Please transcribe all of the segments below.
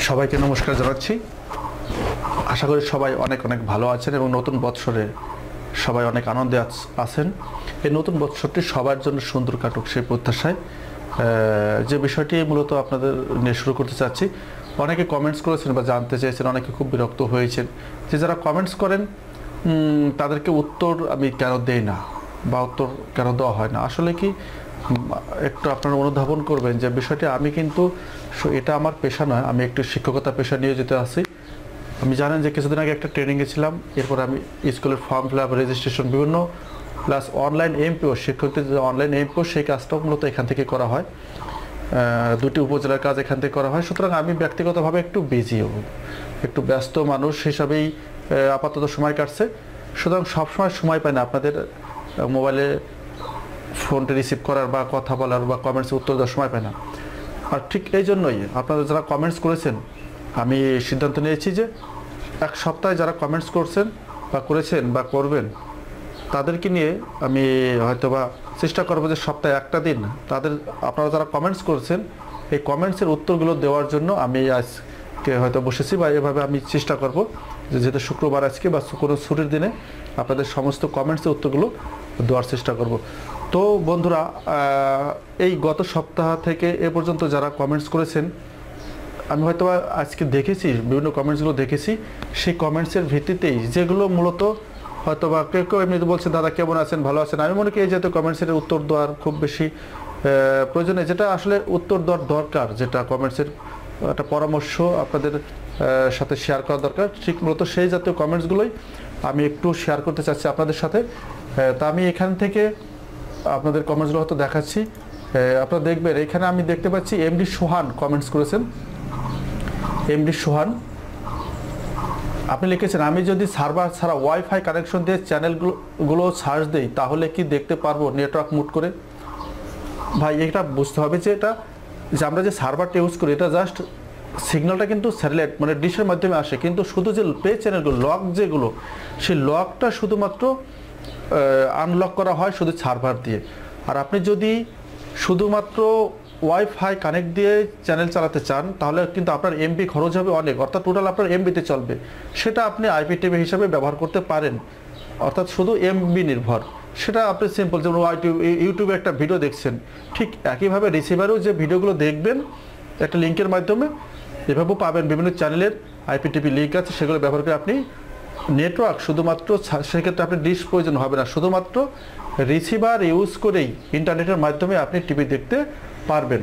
সবাইকে নমস্কার জানাচ্ছি। আশা করি সবাই অনেক অনেক ভালো আছেন এবং নতুন বৎসরে সবাই অনেক আনন্দে আছেন। এই নতুন বৎসরটি সবার জন্য সুন্দর কাটুক সেই প্রত্যাশায় যে বিষয়টি মূলত আপনাদের নিয়ে শুরু করতে চাচ্ছি। অনেকে কমেন্টস করেছেন বা জানতে চেয়েছেন, অনেকে খুব বিরক্ত হয়েছেন যে যারা কমেন্টস করেন তাদেরকে উত্তর আমি কেন দেই না বা উত্তর কেন দেওয়া হয় না। আসলে কি একটু আপনারা অনুধাবন করবেন যে বিষয়টি আমি কিন্তু এটা আমার পেশা নয়, আমি একটু শিক্ষকতা পেশা নিয়োজিত আছি। আমি জানেন যে কিছুদিন আগে একটা ট্রেনিংয়ে ছিলাম, এরপর আমি স্কুলের ফর্ম ফিল আপ, রেজিস্ট্রেশন বিভিন্ন প্লাস অনলাইন এমপিও, শিক্ষকদের যে অনলাইন এমপিও সেই কাজটাও মূলত এখান থেকে করা হয়। দুটি উপজেলার কাজ এখান থেকে করা হয়। সুতরাং আমি ব্যক্তিগতভাবে একটু বিজিও, একটু ব্যস্ত মানুষ হিসাবেই আপাতত সময় কাটছে। সুতরাং সবসময় সময় পাই না আপনাদের মোবাইলে ফোনটা রিসিভ করার বা কথা বলার বা কমেন্টসে উত্তর দেওয়ার সময় পাই না। আর ঠিক এই জন্যই আপনারা যারা কমেন্টস করেছেন, আমি সিদ্ধান্ত নিয়েছি যে এক সপ্তাহে যারা কমেন্টস করছেন বা করেছেন বা করবেন তাদেরকে নিয়ে আমি হয়তোবা চেষ্টা করবো যে সপ্তাহে একটা দিন তাদের, আপনারা যারা কমেন্টস করছেন এই কমেন্টসের উত্তরগুলো দেওয়ার জন্য আমি আজকে হয়তো বসেছি বা এভাবে আমি চেষ্টা করব যে যেহেতু শুক্রবার আজকে বা কোনো ছুটির দিনে আপনাদের সমস্ত কমেন্টসের উত্তরগুলো দেওয়ার চেষ্টা করব। তো বন্ধুরা, এই গত সপ্তাহ থেকে এ পর্যন্ত যারা কমেন্টস করেছেন আমি হয়তো আজকে দেখেছি, বিভিন্ন কমেন্টসগুলো দেখেছি, সেই কমেন্টসের ভিত্তিতেই যেগুলো মূলত হয়তো বা কেউ কেউ এমনিতে বলছে দাদা কেমন আছেন, ভালো আছেন, আমি মনে করি এই জাতীয় কমেন্টসের উত্তর দেওয়ার খুব বেশি প্রয়োজনে, যেটা আসলে উত্তর দেওয়ার দরকার, যেটা কমেন্টসের একটা পরামর্শ আপনাদের সাথে শেয়ার করা দরকার, ঠিক মূলত সেই জাতীয় কমেন্টসগুলোই আমি একটু শেয়ার করতে চাচ্ছি আপনাদের সাথে। তা আমি এখান থেকে আপনাদের কমেন্টসগুলো হয়তো দেখাচ্ছি, আপনারা দেখবেন। এখানে আমি দেখতে পাচ্ছি এমডি সোহান কমেন্টস করেছেন। এমডি সোহান আপনি লিখেছেন, আমি যদি সার্ভার ছাড়া ওয়াইফাই কানেকশন দিয়ে চ্যানেলগুলো সার্চ দিই তাহলে কি দেখতে পারবো নেটওয়ার্ক মুট করে? ভাই এটা বুঝতে হবে যে এটা যে আমরা যে সার্ভারটা ইউজ করি এটা জাস্ট সিগন্যালটা কিন্তু স্যাটেলাইট মানে ডিশের মাধ্যমে আসে, কিন্তু শুধু যে পে চ্যানেলগুলো লক যেগুলো সেই লকটা শুধুমাত্র আনলক করা হয় শুধু সার্ভার দিয়ে। আর আপনি যদি শুধুমাত্র ওয়াইফাই কানেক্ট দিয়ে চ্যানেল চালাতে চান তাহলে কিন্তু আপনার এমবি খরচ হবে অনেক, অর্থাৎ টোটাল আপনার এমবিতে চলবে। সেটা আপনি আইপিটিভি হিসাবে ব্যবহার করতে পারেন, অর্থাৎ শুধু এমবি নির্ভর। সেটা আপনি সিম্পল, যেমন ইউটিউবে একটা ভিডিও দেখছেন, ঠিক একইভাবে রিসিভারেও যে ভিডিওগুলো দেখবেন একটা লিঙ্কের মাধ্যমে এভাবেও পাবেন। বিভিন্ন চ্যানেলের আইপিটিভি লিঙ্ক আছে, সেগুলো ব্যবহার করে আপনি নেটওয়ার্ক শুধুমাত্র, সেক্ষেত্রে আপনি ডিশ প্রয়োজন হবে না, শুধুমাত্র রিসিভার ইউজ করেই ইন্টারনেটের মাধ্যমে আপনি টিভি দেখতে পারবেন।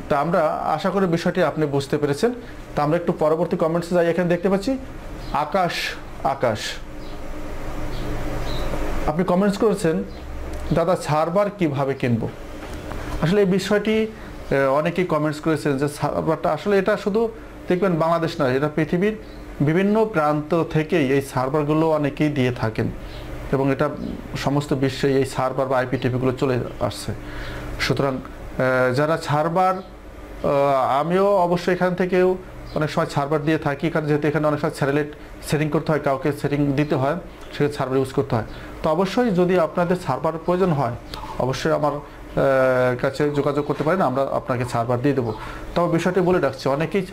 তা আমরা আশা করি বিষয়টি আপনি বুঝতে পেরেছেন। তা আমরা একটু পরবর্তী কমেন্টসে যাই। এখানে দেখতে পাচ্ছি আকাশ আপনি কমেন্টস করেছেন, দাদা সার্ভার কিভাবে কিনবো? আসলে এই বিষয়টি অনেকেই কমেন্টস করেছেন যে সার্ভারটা আসলে এটা শুধু দেখবেন বাংলাদেশ নয়, এটা পৃথিবীর বিভিন্ন প্রান্ত থেকেই এই সার্ভারগুলো অনেকেই দিয়ে থাকেন এবং এটা সমস্ত বিশ্বে এই সার্ভার বা আইপিটিভিগুলো চলে আসছে। সুতরাং যারা সার্ভার, আমিও অবশ্যই এখান থেকেও অনেক সময় সার্ভার দিয়ে থাকি, কারণ যেহেতু এখানে অনেক সময় স্যাটেলাইট সেটিং করতে হয়, কাউকে সেটিং দিতে হয়, সেক্ষেত্রে সার্ভার ইউজ করতে হয়। তো অবশ্যই যদি আপনাদের সার্ভার প্রয়োজন হয় অবশ্যই আমার কাছে যোগাযোগ করতে পারেন, আমরা আপনাকে সার্ভার দিয়ে দেবো। তবে বিষয়টি বলে রাখছি, অনেকেই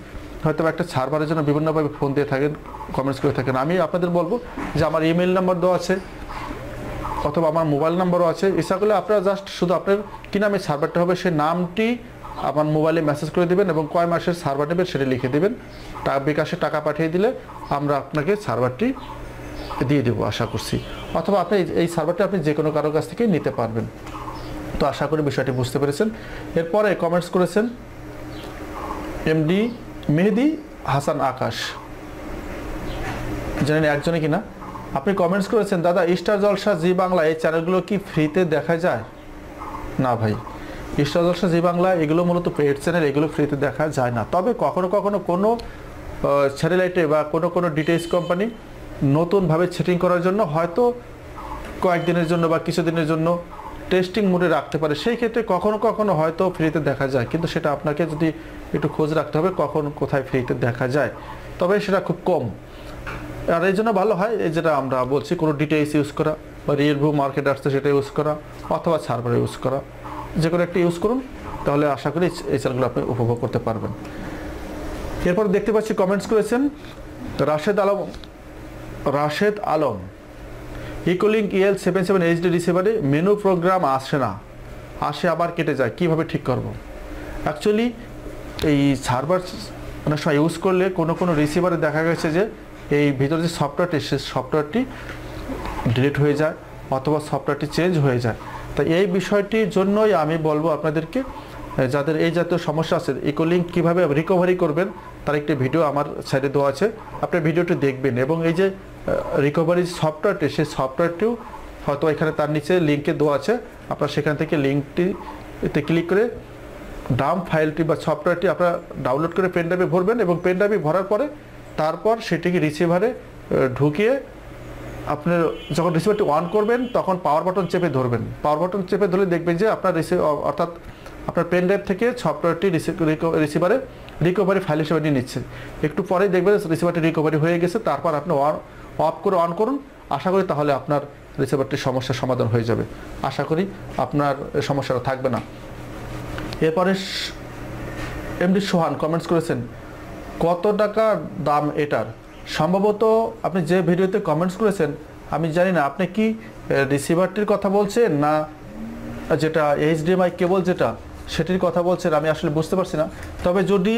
হয়তো একটা সার্ভারের জন্য বিভিন্নভাবে ফোন দিয়ে থাকেন, কমেন্টস করে থাকেন। আমি আপনাদের বলবো যে আমার ইমেল নাম্বার দেওয়া আছে অথবা আমার মোবাইল নাম্বারও আছে, ইচ্ছা করলে আপনারা জাস্ট শুধু আপনার কী নামে সার্ভারটা হবে সেই নামটি আমার মোবাইলে মেসেজ করে দেবেন এবং কয় মাসের সার্ভার নেবেন সেটা লিখে দেবেন, বিকাশে টাকা পাঠিয়ে দিলে আমরা আপনাকে সার্ভারটি দিয়ে দেবো আশা করছি। অথবা আপনি এই সার্ভারটা আপনি যে কোনো কারোর কাছ থেকে নিতে পারবেন। তো আশা করি বিষয়টি বুঝতে পেরেছেন। এরপরে কমেন্টস করেছেন এমডি মেহেদি হাসান আকাশ, জানেন একজনে কিনা। আপনি কমেন্টস করেছেন, দাদা স্টার জলসা জি বাংলা এই চ্যানেলগুলো কি ফ্রিতে দেখা যায়? না ভাই, স্টার জলসা জি বাংলা এগুলো মূলত পেড চ্যানেল, এগুলো ফ্রিতে দেখা যায় না। তবে কখনো কখনো কোনো স্যাটেলাইটে বা কোনো ডিটেলস কোম্পানি নতুনভাবে সেটিং করার জন্য হয়তো কয়েকদিনের জন্য বা কিছুদিনের জন্য টেস্টিং মোডে রাখতে পারে, সেই ক্ষেত্রে কখনো কখনো হয়তো ফ্রিতে দেখা যায়, কিন্তু সেটা আপনাকে যদি একটু খোঁজ রাখতে হবে কখন কোথায় ফ্রিতে দেখা যায়, তবে সেটা খুব কম। আর এই জন্য ভালো হয় এই যেটা আমরা বলছি, কোনো ডিটেলস ইউজ করা বা রিয়েলভিউ মার্কেট আসছে সেটা ইউজ করা অথবা সার্ভার ইউজ করা, যে কোনো একটা ইউজ করুন, তাহলে আশা করি এই চ্যানেলগুলো আপনি উপভোগ করতে পারবেন। এরপর দেখতে পাচ্ছি কমেন্টস করেছেন Rashed Alam, Ecolink EL77 HD রিসিভারে মেনু প্রোগ্রাম আসে না, আসে আবার কেটে যায়, কিভাবে ঠিক করব? অ্যাকচুয়ালি এই সার্ভার অনেক সময় ইউজ করলে কোনো রিসিভারে দেখা গেছে যে এই ভিতরে যে সফটওয়্যারটি, সে সফটওয়্যারটি ডিলিট হয়ে যায় অথবা সফটওয়্যারটি চেঞ্জ হয়ে যায়। তাই এই বিষয়টির জন্যই আমি বলবো আপনাদেরকে, যাদের এই জাতীয় সমস্যা আছে, ইকোলিঙ্ক কীভাবে রিকভারি করবেন তার একটি ভিডিও আমার সাইডে দেওয়া আছে, আপনি ভিডিওটি দেখবেন। এবং এই যে রিকভারি সফটওয়্যারটি, সেই সফটওয়্যারটিও হয়তো এখানে তার নিচে লিঙ্কে দেওয়া আছে, আপনার সেখান থেকে লিঙ্কটিতে ক্লিক করে ডাম্প ফাইলটি বা সফটওয়্যারটি আপনারা ডাউনলোড করে পেন ড্রাইভে ভরবেন এবং পেন ড্রাইভে ভরার পরে তারপর সেটিকে রিসিভারে ঢুকিয়ে আপনার যখন রিসিভারটি অন করবেন তখন পাওয়ার বাটন চেপে ধরবেন। পাওয়ার বাটন চেপে ধরলে দেখবেন যে আপনার অর্থাৎ আপনার পেন ড্রাইভ থেকে সফটওয়্যারটি রিসিভারে রিকভারি ফাইল হিসেবে নিয়ে নিচ্ছে। একটু পরেই দেখবেন রিসিভারটি রিকভারি হয়ে গেছে, তারপর আপনি অফ করে অন করুন, আশা করি তাহলে আপনার রিসিভারটির সমস্যার সমাধান হয়ে যাবে। আশা করি আপনার সমস্যাটা থাকবে না। এরপরে এমডি সোহান কমেন্টস করেছেন, কত টাকা দাম এটার? সম্ভবত আপনি যে ভিডিওতে কমেন্টস করেছেন আমি জানি না আপনি কি রিসিভারটির কথা বলছেন না যেটা HDMI কেবল যেটা সেটির কথা বলছেন, আমি আসলে বুঝতে পারছি না। তবে যদি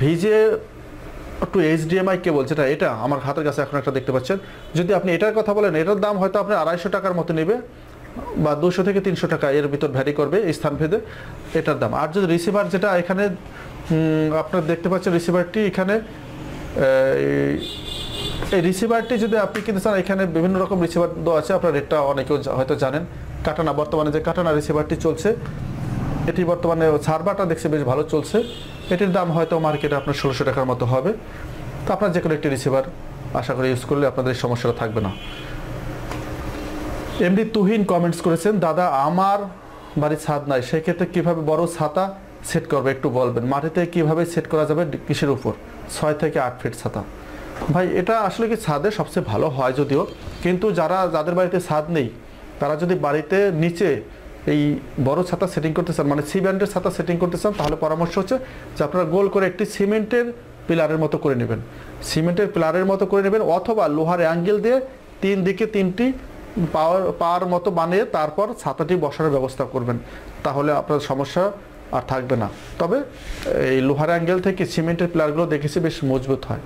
ভিজে টু HDMI কেবল যেটা, এটা আমার হাতের কাছে এখন একটা দেখতে পাচ্ছেন, যদি আপনি এটার কথা বলেন এটার দাম হয়তো আপনার 250 টাকার মতো নেবে বা 200 থেকে 300 টাকা এর ভিতর ভ্যারি করবে এই স্থানভেদে এটার দাম। আর যদি রিসিভার যেটা এখানে আপনারা দেখতে পাচ্ছেন রিসিভারটি এখানে, এই রিসিভারটি যদি আপনি কিনতে চান এখানে বিভিন্ন রকম রিসিভার দেওয়া আছে, আপনার রেটটা অনেকেও হয়তো জানেন। কাটানা, বর্তমানে যে কাটানা রিসিভারটি চলছে এটি বর্তমানে সার্ভারটা দেখছি বেশ ভালো চলছে, এটির দাম হয়তো মার্কেটে আপনার 1600 টাকার মতো হবে। তো আপনার যে কোনো একটি রিসিভার আশা করি ইউজ করলে আপনাদের এই সমস্যাটা থাকবে না। এমডি তুহিন কমেন্টস করেছেন, দাদা আমার বাড়ির ছাদ নাই, সেক্ষেত্রে কীভাবে বড় ছাতা সেট করবে একটু বলবেন? মাটিতে কিভাবে সেট করা যাবে, কিসের উপর? 6 থেকে 8 ফিট ছাতা। ভাই এটা আসলে কি ছাদে সবচেয়ে ভালো হয় যদিও, কিন্তু যাদের বাড়িতে ছাদ নেই তারা যদি বাড়িতে নিচে এই বড় ছাতা সেটিং করতে চান, মানে সি ব্যান্ডের ছাতা সেটিং করতে চান, তাহলে পরামর্শ হচ্ছে যে আপনারা গোল করে একটি সিমেন্টের পিলারের মতো করে নেবেন, সিমেন্টের পিলারের মতো করে নেবেন, অথবা লোহার অ্যাঙ্গেল দিয়ে 3 দিকে 3টি পাওয়ার মতো বানিয়ে তারপর ছাতাটি বসানোর ব্যবস্থা করবেন, তাহলে আপনার সমস্যা আর থাকবে না। তবে এই লোহার অ্যাঙ্গেল থেকে সিমেন্টের পিলারগুলো দেখেছি বেশ মজবুত হয়।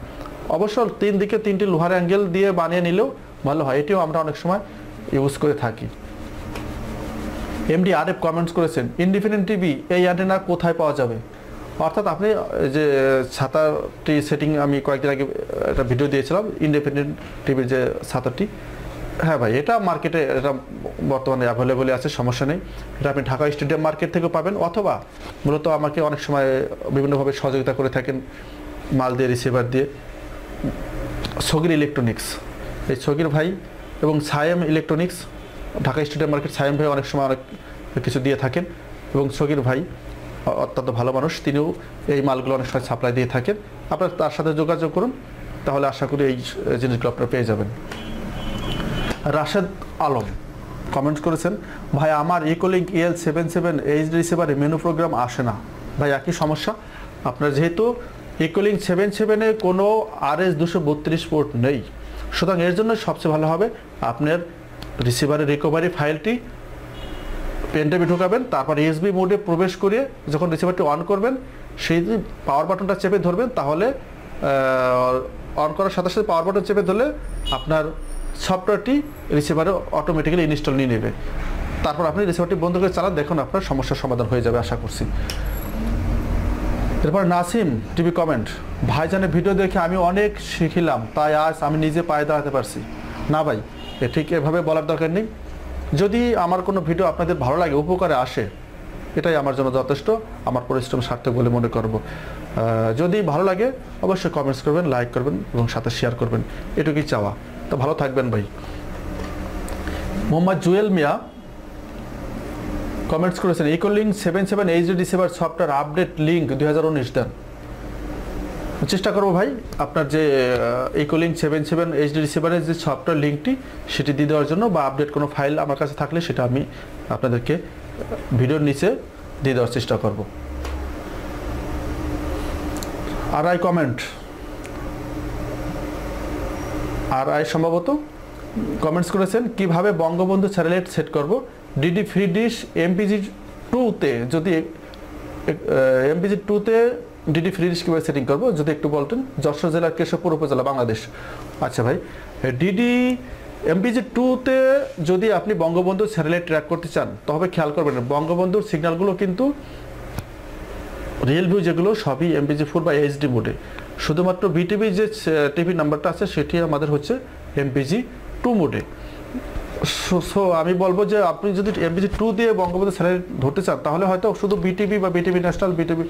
অবশ্য 3 দিকে 3টি লোহার অ্যাঙ্গেল দিয়ে বানিয়ে নিলেও ভালো হয়, এটিও আমরা অনেক সময় ইউজ করে থাকি। এমডি আরএফ কমেন্টস করেছেন, ইন্ডিপেন্ডেন্ট টিভি এই অ্যান্টেনা কোথায় পাওয়া যাবে? অর্থাৎ আপনি যে ছাতাটি সেটিং আমি কয়েকদিন আগে একটা ভিডিও দিয়েছিলাম ইন্ডিপেন্ডেন্ট টিভির যে ছাতাটি, হ্যাঁ ভাই এটা মার্কেটে এটা বর্তমানে অ্যাভেলেবলই আছে, সমস্যা নেই। এটা আপনি ঢাকা স্টেডিয়াম মার্কেট থেকেও পাবেন, অথবা মূলত আমাকে অনেক সময় বিভিন্নভাবে সহযোগিতা করে থাকেন মাল দিয়ে, রিসিভার দিয়ে, সগির ইলেকট্রনিক্স, এই সগির ভাই এবং Sayem electronics, Dhaka stadium market Sayem ভাই অনেক সময় অনেক কিছু দিয়ে থাকেন, এবং সগির ভাই অত্যন্ত ভালো মানুষ, তিনিও এই মালগুলো অনেক সময় সাপ্লাই দিয়ে থাকেন। আপনারা তার সাথে যোগাযোগ করুন, তাহলে আশা করি এই জিনিসগুলো আপনারা পেয়ে যাবেন। রাশেদ আলম কমেন্ট করেছেন, ভাই আমার ইকোলিঙ্ক EL77 HD রিসিভারে মেনু প্রোগ্রাম আসে না। ভাই একই সমস্যা, আপনার যেহেতু ইকোলিঙ্ক 77-এ কোনো RS232 পোর্ট নেই, সুতরাং এর জন্য সবচেয়ে ভালো হবে আপনার রিসিভারের রিকভারি ফাইলটি পেন ড্রাইভে ঢোকাবেন, তারপর USB মোডে প্রবেশ করিয়ে যখন রিসিভারটি অন করবেন সেই পাওয়ার বাটনটা চেপে ধরবেন, তাহলে অন করার সাথে সাথে পাওয়ার বাটন চেপে ধরলে আপনার সফটওয়্যারটি রিসিভারে অটোমেটিক্যালি ইনস্টল নিয়ে নেবে। তারপর আপনি রিসিভারটি বন্ধ করে চালান, দেখুন আপনার সমস্যার সমাধান হয়ে যাবে আশা করছি। এরপর নাসিম টিভি কমেন্ট, ভাইজানের ভিডিও দেখে আমি অনেক শিখিলাম, তাই আজ আমি নিজে পায়ে দাঁড়াতে পারছি। না ভাই, ঠিক এভাবে বলার দরকার নেই। যদি আমার কোনো ভিডিও আপনাদের ভালো লাগে, উপকারে আসে, এটাই আমার জন্য যথেষ্ট, আমার পরিশ্রম সার্থক বলে মনে করব। যদি ভালো লাগে অবশ্যই কমেন্টস করবেন, লাইক করবেন এবং সাথে শেয়ার করবেন, এটুকুই চাওয়া। তো ভালো থাকবেন ভাই। মোহাম্মদ জুয়েল মিয়া কমেন্টস করেছেন, ইকোলিঙ্ক 77 HD receiver software update link 2019 দেন। চেষ্টা করবো ভাই আপনার যে ইকোলিঙ্ক 77 HD রিসিভারের যে সফটওয়্যার লিঙ্কটি সেটি দিয়ে দেওয়ার জন্য, বা আপডেট কোনো ফাইল আমার কাছে থাকলে সেটা আমি আপনাদেরকে ভিডিওর নিচে দিয়ে দেওয়ার চেষ্টা করব। আর আই কমেন্ট, আর আই সম্ভবত কমেন্টস করেছেন কিভাবে বঙ্গবন্ধু স্যাটেলাইট সেট করব, ডিডি ফ্রি ডিশ এমপিজি 2-তে, যদি এমপিজি 2-তে ডিডি ফ্রি ডিশ কীভাবে সেটিং করবো যদি একটু বলতেন। যশোর জেলার কেশবপুর উপজেলা, বাংলাদেশ। আচ্ছা ভাই, ডিডি এমপিজি 2-তে যদি আপনি বঙ্গবন্ধুর স্যাটেলাইট ট্র্যাক করতে চান তবে খেয়াল করবেন বঙ্গবন্ধুর সিগন্যালগুলো কিন্তু রিয়েল ভিউ যেগুলো সবই এমপিজি 4 বা এইচডি মোডে, শুধুমাত্র বিটিভি যে টিভি নাম্বারটা আছে সেটি আমাদের হচ্ছে এমপিজি 2 মোডে। সো আমি বলবো যে আপনি যদি এমপিজি 2 দিয়ে বঙ্গবন্ধু স্যাটেলাইট ধরতে চান তাহলে হয়তো শুধু বিটিভি বা বিটিভি ন্যাশনাল, বিটিভি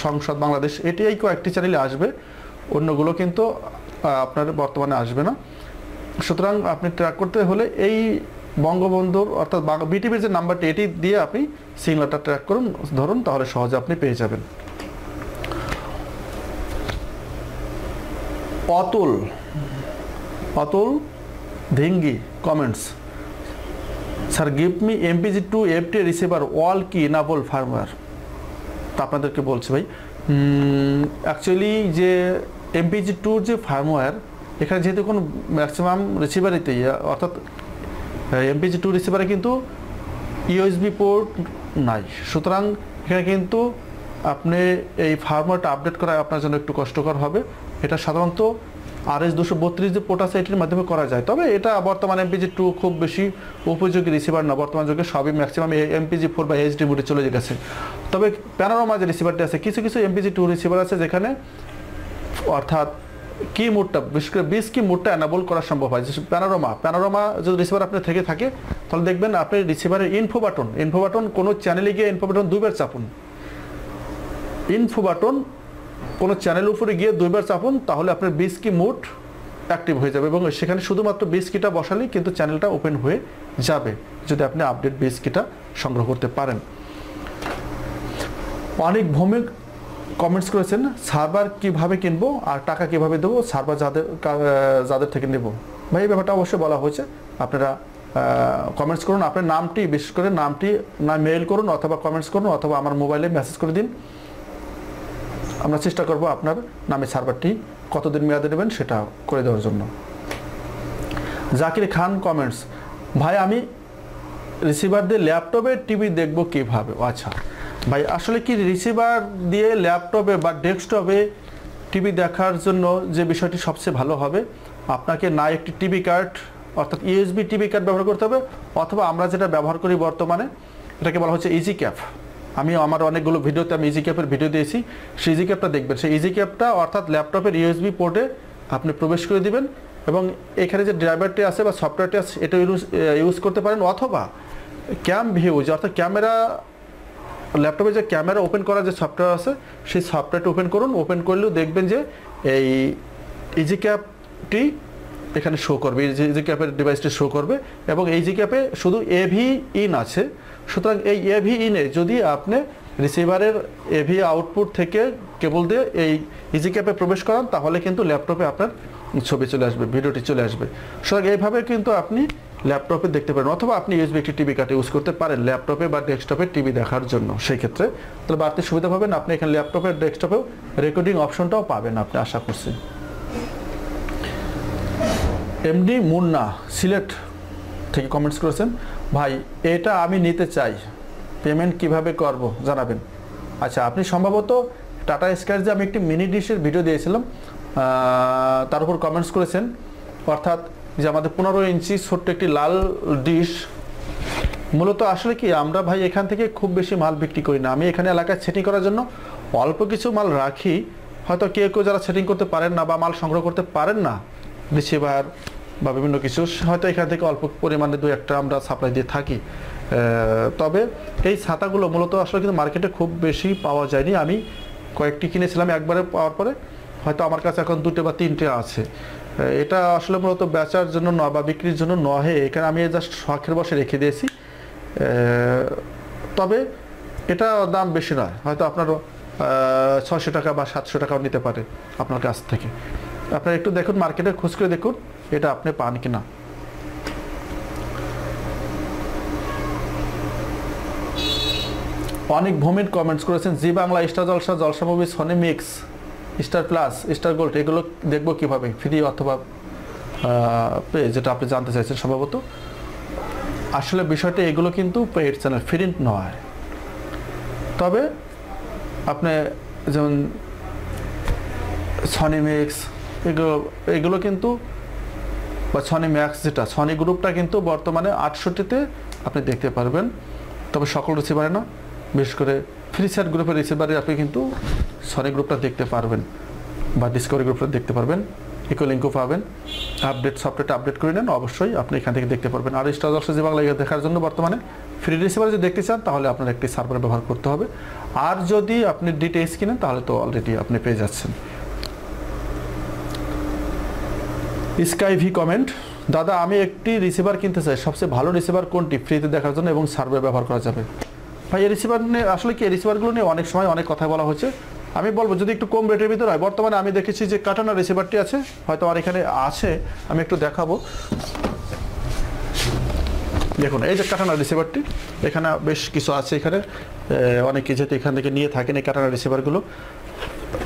সংসদ বাংলাদেশ, এটিই কয়েকটি চ্যানেলে আসবে, অন্যগুলো কিন্তু আপনার বর্তমানে আসবে না। সুতরাং আপনি ট্র্যাক করতে হলে এই বঙ্গবন্ধুর অর্থাৎ বিটিভির যে নাম্বারটি এটি দিয়ে আপনি সিগন্যালটা ট্র্যাক করুন, ধরুন, তাহলে সহজে আপনি পেয়ে যাবেন। Atul Dhingi comments, sir give me MPG 2 FT receiver ওয়াল কি ইনাবল ফার্মওয়্যার। তা আপনাদেরকে বলছি ভাই, অ্যাকচুয়ালি যে এমপিজি 2 যে ফার্মওয়্যার, এখানে যেহেতু কোনো ম্যাক্সিমাম রিসিভারেতেই অর্থাৎ এমপিজি 2 রিসিভারে কিন্তু ইউএসবি পোর্ট নাই, সুতরাং এখানে কিন্তু আপনি এই ফার্মওয়্যারটা আপডেট করা আপনার জন্য একটু কষ্টকর হবে। এটা সাধারণত RS-232 যে পোর্ট আছে এটির মাধ্যমে করা যায়, তবে এটা বর্তমানে এমপিজি 2 খুব বেশি উপযোগী রিসিভার না, বর্তমান যুগে সবই ম্যাক্সিমাম এমপিজি 4 বা এইচডি মোডে চলে গেছে। তবে প্যানোরামা যে রিসিভারটি আছে, কিছু কিছু এমপিজি 2 রিসিভার আছে যেখানে অর্থাৎ কি মোডটা, বিশেষ করে 20 কি মোডটা এনাবল করা সম্ভব হয়। যে প্যানোরামা যদি রিসিভার আপনার থেকে থাকে তাহলে দেখবেন আপনি রিসিভারের ইনফো বাটন কোনো চ্যানেলে গিয়ে ইনফো বাটন 2বার চাপুন, ইনফো বাটন কোনো চ্যানেলের উপরে গিয়ে 2বার চাপুন, তাহলে আপনার 20 কি মোড অ্যাক্টিভ হয়ে যাবে এবং সেখানে শুধুমাত্র 20 কিটা বসালেই কিন্তু চ্যানেলটা ওপেন হয়ে যাবে যদি আপনি আপডেট 20 কিটা সংগ্রহ করতে পারেন। অনেক ভৌমিক কমেন্টস করেছেন সার্ভার কিভাবে কিনবো আর টাকা কিভাবে দেবো, সার্ভার যাদের থেকে নেব। ভাই এই ব্যাপারটা অবশ্যই বলা হয়েছে, আপনারা কমেন্টস করুন, আপনার নামটি, বিশেষ করে নামটি না মেইল করুন অথবা কমেন্টস করুন অথবা আমার মোবাইলে মেসেজ করে দিন, আমরা চেষ্টা করব আপনার নামে সার্ভারটি কতদিন মেয়াদে নেবেন সেটা করে দেওয়ার জন্য। জাকির খান কমেন্টস, ভাই আমি রিসিভার দিয়ে ল্যাপটপে টিভি দেখব কিভাবে। আচ্ছা ভাই, আসলে কি রিসিভার দিয়ে ল্যাপটপে বা ডেস্কটপে টিভি দেখার জন্য যে বিষয়টি সবচেয়ে ভালো হবে, আপনাকে না একটি টিভি কার্ড অর্থাৎ ইউএসবি টিভি কার্ড ব্যবহার করতে হবে, অথবা আমরা যেটা ব্যবহার করি বর্তমানে এটাকে বলা হচ্ছে ইজি ক্যাপ। আমি আমার অনেকগুলো ভিডিওতে আমি ইজি ক্যাপের ভিডিও দিয়েছি, সেই ইজি ক্যাপটা দেখবেন। সেই ইজি ক্যাপটা অর্থাৎ ল্যাপটপের ইউএসবি পোর্টে আপনি প্রবেশ করে দিবেন এবং এখানে যে ড্রাইভারটি আছে বা সফটওয়্যারটি আছে এটা ইউজ করতে পারেন, অথবা ক্যাম ভিউ যে অর্থাৎ ক্যামেরা, ল্যাপটপে যে ক্যামেরা ওপেন করার যে সফটওয়্যার আছে সেই সফটওয়্যারটা ওপেন করুন। ওপেন করলেও দেখবেন যে এই ইজি ক্যাপটি এখানে শো করবে, ইজি ক্যাপের ডিভাইসটি শো করবে এবং ইজি ক্যাপে শুধু এভি ইন আছে। সুতরাং এই এভি ইনে যদি আপনি রিসিভারের এভি আউটপুট থেকে কেবল দিয়ে এই ইজি ক্যাপে প্রবেশ করান তাহলে কিন্তু ল্যাপটপে আপনার ছবি চলে আসবে, ভিডিওটি চলে আসবে। সুতরাং এইভাবে কিন্তু আপনি ল্যাপটপে দেখতে পারেন, অথবা আপনি ইউএসবি একটি টিভি কার্ড ইউজ করতে পারেন ল্যাপটপে বা ডেস্কটপে টিভি দেখার জন্য। সেই ক্ষেত্রে তাহলে বাড়তি সুবিধা পাবেন, আপনি এখানে ল্যাপটপের ডেস্কটপেও রেকর্ডিং অপশনটাও পাবেন আপনি, আশা করছি। এমডি মুন্না সিলেট থেকে কমেন্টস করেছেন, ভাই এটা আমি নিতে চাই, পেমেন্ট কিভাবে করব জানাবেন। আচ্ছা, আপনি সম্ভবত টাটা স্কাই যে আমি একটি মিনি ডিশের ভিডিও দিয়েছিলাম তার উপর কমেন্টস করেছেন, অর্থাৎ যে আমাদের 15 ইঞ্চি ছোট্ট একটি লাল ডিশ। মূলত আসলে কি আমরা ভাই এখান থেকে খুব বেশি মাল বিক্রি করি না, আমি এখানে এলাকায় সেটিং করার জন্য অল্প কিছু মাল রাখি। হয়তো কেউ যারা সেটিং করতে পারেন না বা মাল সংগ্রহ করতে পারেন না, রিসিভার বা বিভিন্ন কিছু, হয়তো এখান থেকে অল্প পরিমাণে 2-1টা আমরা সাপ্লাই দিয়ে থাকি। তবে এই ছাতাগুলো মূলত আসলে কিন্তু মার্কেটে খুব বেশি পাওয়া যায়নি, আমি কয়েকটি কিনেছিলাম, একবারে পাওয়ার পরে হয়তো আমার কাছে এখন 2টে বা 3টে আছে। এটা আসলে মূলত বেচার জন্য নয় বা বিক্রির জন্য নয়, এখানে আমি জাস্ট শখের বসে রেখে দিয়েছি। তবে এটা দাম বেশি নয়, হয়তো আপনার 600 টাকা বা 700 টাকাও নিতে পারে আপনার কাছ থেকে। আপনারা একটু দেখুন, মার্কেটে খোঁজ করে দেখুন এটা আপনি পান কিনা। অনেক ভূমির কমেন্টস করেছেন, Zee Bangla, Star Jalsha, Jalsha Movie, Sony Mix, Star Plus, Star Gold, এগুলো দেখবো কীভাবে, ফ্রি অথবা পে, যেটা আপনি জানতে চাইছেন সম্ভবত। আসলে বিষয়টা এগুলো কিন্তু পেইড চ্যানেল, ফ্রি নয়। তবে আপনি যেমন সনি মিক্স এগুলো কিন্তু, বা সনি ম্যাক্স, যেটা সনি গ্রুপটা কিন্তু বর্তমানে 68তে আপনি দেখতে পারবেন। তবে সকল রিসিভারে না, বিশেষ করে ফ্রিচার গ্রুপের রিসিভারে আপনি কিন্তু সনি গ্রুপটা দেখতে পারবেন, বা ডিসকভারি গ্রুপটা দেখতে পারবেন, ইকো লিঙ্কও পাবেন। সফটওয়্যারটা আপডেট করে নেন, অবশ্যই আপনি এখান থেকে দেখতে পারবেন। আর স্টার জলসা জি বাংলা দেখার জন্য বর্তমানে ফ্রি রিসিভারে যদি দেখতে চান, তাহলে আপনার একটি সার্ভার ব্যবহার করতে হবে। আর যদি আপনি ডিটিএইচ কিনেন, তাহলে তো অলরেডি আপনি পেয়ে যাচ্ছেন। স্কাই ভি কমেন্ট, দাদা আমি একটি রিসিভার কিনতে চাই, সবচেয়ে ভালো রিসিভার কোনটি ফ্রিতে দেখার জন্য এবং সার্ভার ব্যবহার করা যাবে? ভাই এই রিসিভার নিয়ে আসলে কি, এই রিসিভারগুলো নিয়ে অনেক সময় অনেক কথা বলা হচ্ছে। আমি বলবো যদি একটু কম রেটের ভিতরে হয়, বর্তমানে আমি দেখেছি যে কাটানা রিসিভারটি আছে, হয়তো আর এখানে আছে, আমি একটু দেখাবো। দেখুন এই যে কাটানা রিসিভারটি, এখানে বেশ কিছু আছে, এখানে অনেকে যেহেতু এখান থেকে নিয়ে থাকেন এই কাটানা রিসিভারগুলো,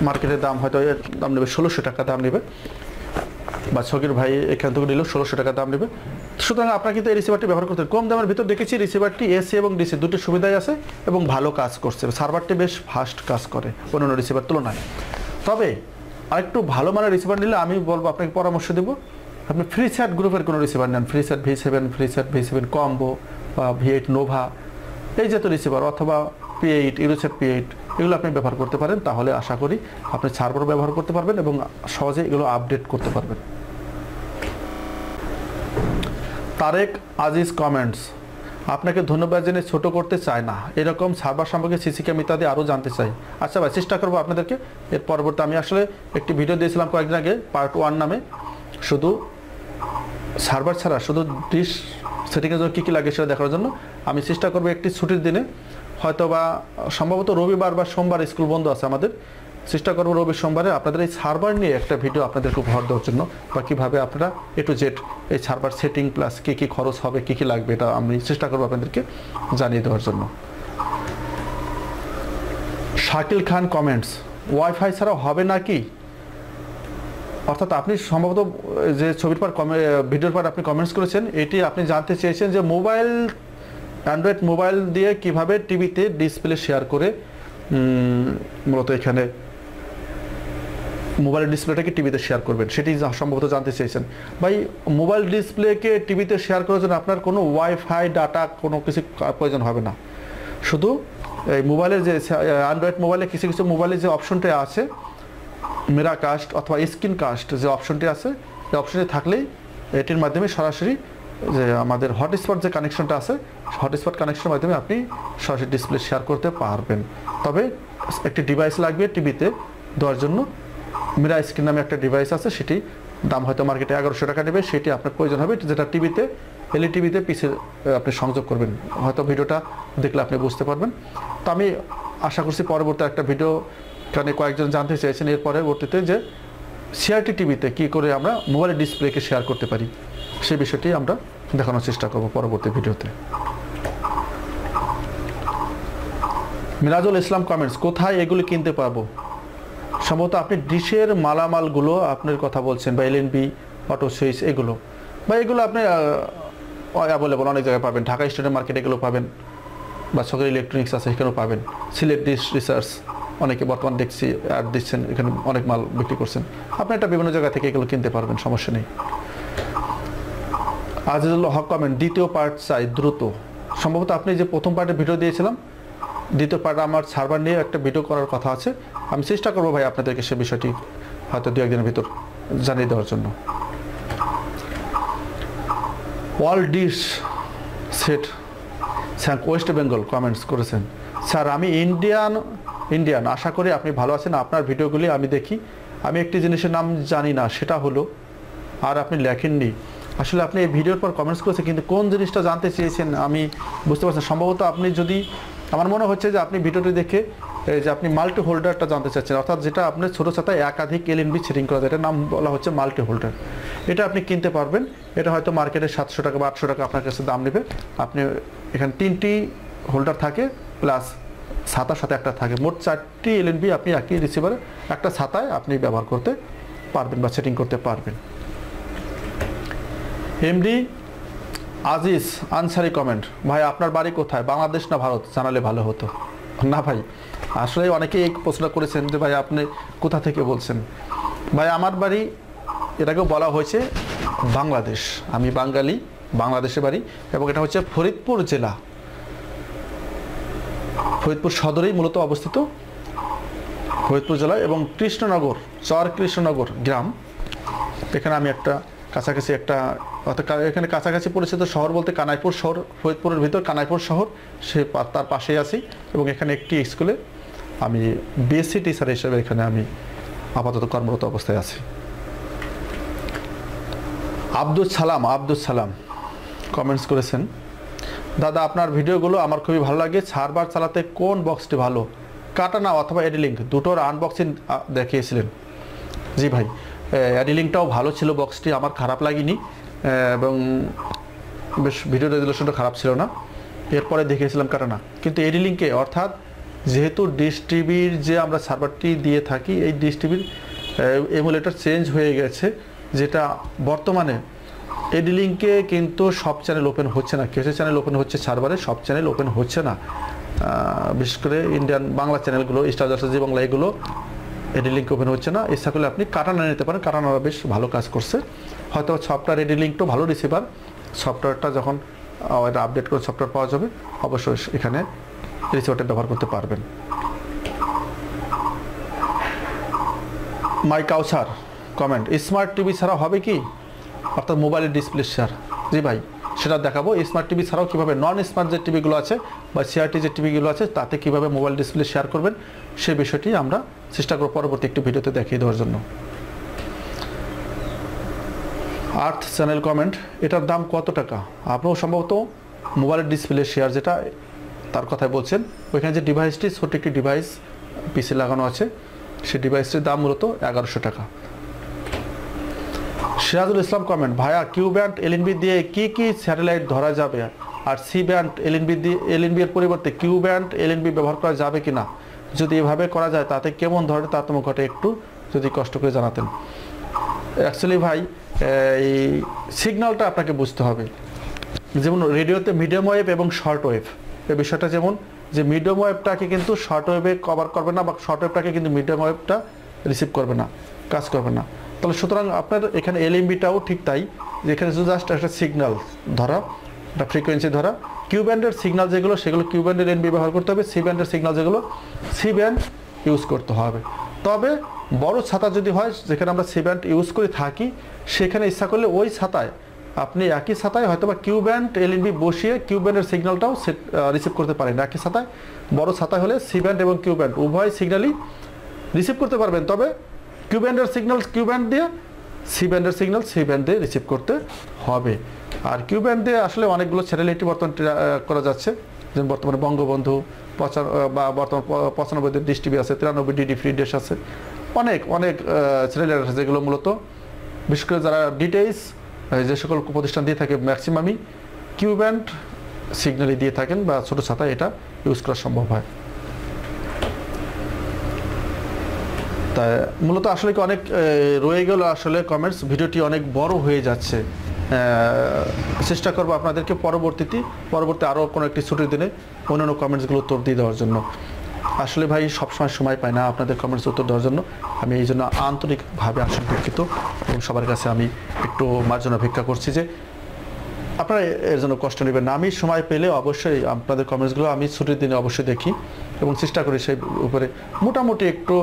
মার্কেটের দাম হয়তো এর দাম নেবে 1600 টাকা দাম নেবে, বা ছকির ভাই এখান থেকে নিলেও 1600 টাকা দাম নেবে। সুতরাং আপনারা কিন্তু এই রিসিভারটি ব্যবহার করতে, কম দামের ভিতর দেখেছি রিসিভারটি এসি এবং ডিসি দুটি সুবিধাই আছে এবং ভালো কাজ করছে, সার্ভারটি বেশ ফাস্ট কাজ করে অন্যান্য রিসিভার তুলনায়। তবে আরেকটু ভালো মানের রিসিভার নিলে আমি বলবো, আপনাকে পরামর্শ দেবো, আপনি ফ্রিচ্যাট গ্রুপের কোনো রিসিভার নেন, ফ্রিচ্যাট V7, ফ্রিচ্যাট V7 কম্বো, বা V8 নোভা, এই জাতীয় রিসিভার, অথবা P8, ইউরোচ্যাট P8, এগুলো আপনি ব্যবহার করতে পারেন। তাহলে আশা করি আপনি সার্ভার ব্যবহার করতে পারবেন এবং সহজে এগুলো আপডেট করতে পারবেন। তারেক আজিজ কমেন্টস, আপনাকে ধন্যবাদ জেনে ছোট করতে চাই না, এরকম সার্ভার সম্পর্কে সিসি ক্যাম ইত্যাদি আরও জানতে চাই। আচ্ছা ভাই, চেষ্টা করবো আপনাদেরকে এর পরবর্তী। আমি আসলে একটি ভিডিও দিয়েছিলাম কয়েকদিন আগে, পার্ট 1 নামে, শুধু সার্ভার ছাড়া শুধু ডিশ সেটিংয়ের জন্য কী কী লাগে সেটা দেখার জন্য। আমি চেষ্টা করবো একটি ছুটির দিনে, হয়তো বা সম্ভবত রবিবার বা সোমবার স্কুল বন্ধ আছে আমাদের, চেষ্টা করবো রবি সোমবারে আপনাদের এই সার্ভার নিয়ে একটা ভিডিও আপনাদেরকে উপহার দেওয়ার জন্য, বা কীভাবে আপনারা A to Z এই সার্ভার সেটিং প্লাস কী কী খরচ হবে, কী কী লাগবে, এটা আমি চেষ্টা করবো আপনাদেরকে জানিয়ে দেওয়ার জন্য। শাকিল খান কমেন্টস, ওয়াইফাই ছাড়া হবে নাকি? অর্থাৎ আপনি সম্ভবত যে ছবির পর ভিডিওর পর আপনি কমেন্টস করেছেন, এটি আপনি জানতে চেয়েছেন যে মোবাইল, অ্যান্ড্রয়েড মোবাইল দিয়ে কিভাবে টিভিতে ডিসপ্লে শেয়ার করে, মূলত এখানে মোবাইল ডিসপ্লেটাকে টিভিতে শেয়ার করবেন, সেটি সম্ভবত জানতে চেয়েছেন। ভাই মোবাইল ডিসপ্লেকে টিভিতে শেয়ার করার জন্য আপনার কোনো ওয়াইফাই ডাটা কোনো কিছু প্রয়োজন হবে না। শুধু এই মোবাইলের যে অ্যান্ড্রয়েড মোবাইলে কিছু কিছু মোবাইলে যে অপশনটি আছে, মেরা কাস্ট অথবা স্ক্রিন কাস্ট যে অপশনটি আছে, এই অপশনটি থাকলেই এটির মাধ্যমে সরাসরি যে আমাদের হটস্পট যে কানেকশনটা আছে, হটস্পট কানেকশনের মাধ্যমে আপনি সরাসরি ডিসপ্লে শেয়ার করতে পারবেন। তবে একটি ডিভাইস লাগবে টিভিতে দেওয়ার জন্য, মিরা স্ক্রিন নামে একটা ডিভাইস আছে, সেটি দাম হয়তো মার্কেটে 1100 টাকা নেবে, সেটি আপনার প্রয়োজন হবে, যেটা টিভিতে এলইডি টিভিতে পিছে আপনি সংযোগ করবেন। হয়তো ভিডিওটা দেখলে আপনি বুঝতে পারবেন। তো আমি আশা করছি পরবর্তী একটা ভিডিও, কারণ কয়েকজন জানতে চাইছেন এর পরবর্তীতে যে সিআরটি টিভিতে কী করে আমরা মোবাইলের ডিসপ্লেকে শেয়ার করতে পারি, সেই বিষয়টি আমরা দেখানোর চেষ্টা করব পরবর্তী ভিডিওতে। মিরাজুল ইসলাম কমেন্টস, কোথায় এগুলি কিনতে পারবো? সম্ভবত আপনি ডিশের মালামালগুলো আপনার কথা বলছেন, বা এলএনবি, অটো সুইচ, এগুলো, বা এগুলো আপনি অ্যাভেলেবল অনেক জায়গায় পাবেন, ঢাকা স্টেডিয়াম মার্কেটে এগুলো পাবেন, বা সকল ইলেকট্রনিক্স আছে এখানেও পাবেন। সিলেট ডিশ রিসার্চ অনেকে বর্তমান দেখছি অ্যাড দিচ্ছেন, এখানে অনেক মাল বিক্রি করছেন, আপনি একটা বিভিন্ন জায়গা থেকে এগুলো কিনতে পারবেন, সমস্যা নেই। আজিজুল হক কমেন্ট, দ্বিতীয় পার্ট চাই দ্রুত। সম্ভবত আপনি যে প্রথম পার্টের ভিডিও দিয়েছিলাম, দ্বিতীয় পার্ট আমার সার্ভার নিয়ে একটা ভিডিও করার কথা আছে, আমি চেষ্টা করবো ভাই আপনাদেরকে সে বিষয়টি হয়তো 2-1 দিনের ভিতর জানিয়ে দেওয়ার জন্য। ওয়াল ডিশ সেট স্যাঙ্ক ওয়েস্ট বেঙ্গল কমেন্টস করেছেন, স্যার আমি ইন্ডিয়ান, আশা করি আপনি ভালো আছেন, আপনার ভিডিওগুলি আমি দেখি, আমি একটি জিনিসের নাম জানি না, সেটা হলো, আর আপনি লেখেননি। আসলে আপনি এই ভিডিওর পর কমেন্টস করেছেন, কিন্তু কোন জিনিসটা জানতে চেয়েছেন আমি বুঝতে পারছি। সম্ভবত আপনি যদি, আমার মনে হচ্ছে যে আপনি ভিডিওটি দেখে যে আপনি মাল্টি হোল্ডারটা জানতে চাচ্ছেন, অর্থাৎ যেটা আপনার ছোটো ছাতায় একাধিক এলএনবি সেটিং করা যায়, এটার নাম বলা হচ্ছে মাল্টি হোল্ডার। এটা আপনি কিনতে পারবেন, এটা হয়তো মার্কেটে 700 টাকা বা 800 টাকা আপনার কাছে দাম নেবে। আপনি এখানে 3টি হোল্ডার থাকে, প্লাস ছাতার সাথে একটা থাকে। মোট 4টি এলএনবি আপনি একই রিসিভারে একটা ছাতায় আপনি ব্যবহার করতে পারবেন বা সেটিং করতে পারবেন। এমডি আজিজ আনসারি কমেন্ট, ভাই আপনার বাড়ি কোথায়, বাংলাদেশ না ভারত, জানালে ভালো হতো। না ভাই, আসলে অনেকেই এই প্রশ্ন করেছেন যে ভাই আপনি কোথা থেকে বলছেন। ভাই আমার বাড়ি, এটাকেও বলা হয়েছে বাংলাদেশ, আমি বাঙালি, বাংলাদেশে বাড়ি, এবং এটা হচ্ছে ফরিদপুর জেলা, ফরিদপুর সদরেই মূলত অবস্থিত, ফরিদপুর জেলা, এবং কৃষ্ণনগর, চর কৃষ্ণনগর গ্রাম, এখানে আমি একটা কাছাকাছি একটা, অর্থাৎ এখানে কাছাকাছি পরিচিত শহর বলতে কানাইপুর শহর, ফরিদপুরের ভিতর কানাইপুর শহর, সে তার পাশেই আছি, এবং এখানে একটি স্কুলে আমি বিএসসি টিচার হিসেবে এখানে আমি আপাতত কর্মরত অবস্থায় আছি। আব্দুল সালাম কমেন্টস করেছেন, দাদা আপনার ভিডিওগুলো আমার খুবই ভালো লাগে, সার্ভার চালাতে কোন বক্সটি ভালো, কাটানা অথবা এডিলিঙ্ক, দুটোর আনবক্সিং দেখিয়েছিলেন। জি ভাই, এডিলিঙ্কটাও ভালো ছিল, বক্সটি আমার খারাপ লাগেনি, এবং বেশ ভিডিও রেজুলেশনটা খারাপ ছিল না। এরপরে দেখিয়েছিলাম কাটানা, কিন্তু এডিলিঙ্কে, অর্থাৎ যেহেতু ডিশ টিভির যে আমরা সার্ভারটি দিয়ে থাকি, এই ডিশ টিভির এমুলেটর চেঞ্জ হয়ে গেছে, যেটা বর্তমানে এডিলিঙ্কে কিন্তু সব চ্যানেল ওপেন হচ্ছে না, কিছু চ্যানেল ওপেন হচ্ছে সার্ভারে, সব চ্যানেল ওপেন হচ্ছে না। বিশেষ করে ইন্ডিয়ান বাংলা চ্যানেলগুলো, স্টার জলসা জি বাংলা, এগুলো এডিলিঙ্ক ওপেন হচ্ছে না। ইচ্ছা করলে আপনি কাটানা নিতে পারেন, কাটানারা বেশ ভালো কাজ করছে। হয়তো সফটওয়্যার এডিলিঙ্কটাও ভালো রিসিভার, সফটওয়্যারটা যখন এটা আপডেট করে সফটওয়্যার পাওয়া যাবে, অবশ্যই এখানে রিসিভারটা ব্যবহার করতে পারবেন। মাই কাউসার কমেন্ট, স্মার্ট টিভি ছাড়া হবে কি, অর্থাৎ মোবাইলের ডিসপ্লে শেয়ার। জি ভাই, সেটা দেখাবো। স্মার্ট টিভি ছাড়াও কীভাবে নন স্মার্ট যে টিভিগুলো আছে বা সিআরটি যে টিভিগুলো আছে, তাতে কীভাবে মোবাইল ডিসপ্লে শেয়ার করবেন, সেই বিষয়টি আমরা চেষ্টা করব পরবর্তী একটি ভিডিওতে দেখিয়ে দেওয়ার জন্য। আর্থ চ্যানেল কমেন্ট, এটার দাম কত টাকা? আপনিও সম্ভবত মোবাইলের ডিসপ্লে শেয়ার যেটা, তার কথাই বলছেন। ওইখানে যে ডিভাইসটি, ছোট একটি ডিভাইস পিসি লাগানো আছে, সেই ডিভাইসটির দাম মূলত 1100 টাকা। সিরাজুল ইসলাম কমেন্ট, ভাইয়া কিউ ব্যান্ড এলএনবি দিয়ে কি স্যাটেলাইট ধরা যাবে, আর সি ব্যান্ড এলএনবি এর পরিবর্তে কিউ ব্যান্ড এলএনবি ব্যবহার করা যাবে কিনা, যদি এভাবে করা যায় তাতে কেমন ধরনের তারতম্য ঘটে, একটু যদি কষ্ট করে জানাতেন। অ্যাকচুয়ালি ভাই, এই সিগন্যালটা আপনাকে বুঝতে হবে। যেমন রেডিওতে মিডিয়াম ওয়েভ এবং শর্ট ওয়েভ, এই বিষয়টা যেমন যে মিডিয়াম ওয়েভটাকে কিন্তু শর্ট ওয়েভে কভার করবে না, বা শর্ট ওয়েভটাকে কিন্তু মিডিয়াম ওয়েভটা রিসিভ করবে না, কাজ করবে না। তাহলে সুতরাং আপনার এখানে এলএমবিটাও ঠিক তাই, যেখানে জাস্ট একটা সিগন্যাল ধরা, একটা ফ্রিকোয়েন্সি ধরা। কিউ ব্যান্ডের সিগন্যাল যেগুলো, সেগুলো কিউ ব্যান্ডের এলএনবি ব্যবহার করতে হবে। সি ব্যান্ডের সিগন্যাল যেগুলো, সি ব্যান্ড ইউজ করতে হবে। তবে বড় ছাতা যদি হয়, যেখানে আমরা সি ব্যান্ড ইউজ করে থাকি, সেখানে ইচ্ছা করলে ওই ছাতায় আপনি একই ছাতায় হয়তো বা কিউ ব্যান্ড এলএনবি বসিয়ে কিউ ব্যান্ডের সিগন্যালটাও রিসিভ করতে পারেন একই ছাতায়। বড় ছাতা হলে সি ব্যান্ড এবং কিউ ব্যান্ড উভয় সিগন্যালই রিসিভ করতে পারবেন, তবে কিউ ব্যান্ডের সিগন্যাল কিউ ব্যান্ড দিয়ে, সি ব্যান্ডের সিগন্যাল সি ব্যান্ড দিয়ে রিসিভ করতে হবে। আর কিউ ব্যান্ড দিয়ে আসলে অনেকগুলো স্যাটেলাইট বর্তমান করা যাচ্ছে, যেমন বর্তমানে বঙ্গবন্ধু বা বর্তমান 95 ডিশ টিভি আছে, 93 ডিডি ফ্রি ডিশ আছে, অনেক স্যাটেলাইট আছে, যেগুলো মূলত বিশেষ করে যারা ডিটেইলস যে সকল প্রতিষ্ঠান দিয়ে থাকে, ম্যাক্সিমামই কিউ ব্যান্ড সিগন্যালই দিয়ে থাকেন, বা ছোটো ছাতায় এটা ইউজ করা সম্ভব হয়। তাই মূলত আসলে কি অনেক রয়ে গেল আসলে কমেন্টস, ভিডিওটি অনেক বড় হয়ে যাচ্ছে। চেষ্টা করবো আপনাদেরকে পরবর্তী আরও কোনো একটি ছুটির দিনে অন্যান্য কমেন্টসগুলো উত্তর দিয়ে দেওয়ার জন্য। আসলে ভাই সবসময় সময় পাই না আপনাদের কমেন্টস উত্তর দেওয়ার জন্য, আমি এই জন্য আন্তরিকভাবে আসলে দুঃখিত, এবং সবার কাছে আমি একটু মার্জনা ভিক্ষা করছি যে আপনারা এর জন্য কষ্ট নেবেন না। আমি সময় পেলে অবশ্যই আপনাদের কমেন্টসগুলো আমি ছুটির দিনে অবশ্যই দেখি, এবং চেষ্টা করি সেই উপরে মোটামুটি একটু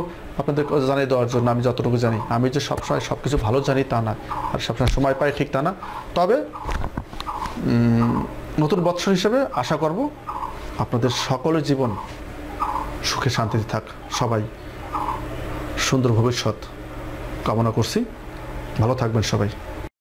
আপনাদের জানিয়ে দেওয়ার জন্য। আমি যতটুকু জানি, আমি যে সবসময় সব কিছু ভালো জানি তা না, আর সবসময় সময় পাই ঠিক তা না। তবে নতুন বৎসর হিসেবে আশা করব আপনাদের সকলের জীবন সুখে শান্তিতে থাক, সবাই সুন্দর ভবিষ্যৎ কামনা করছি। ভালো থাকবেন সবাই।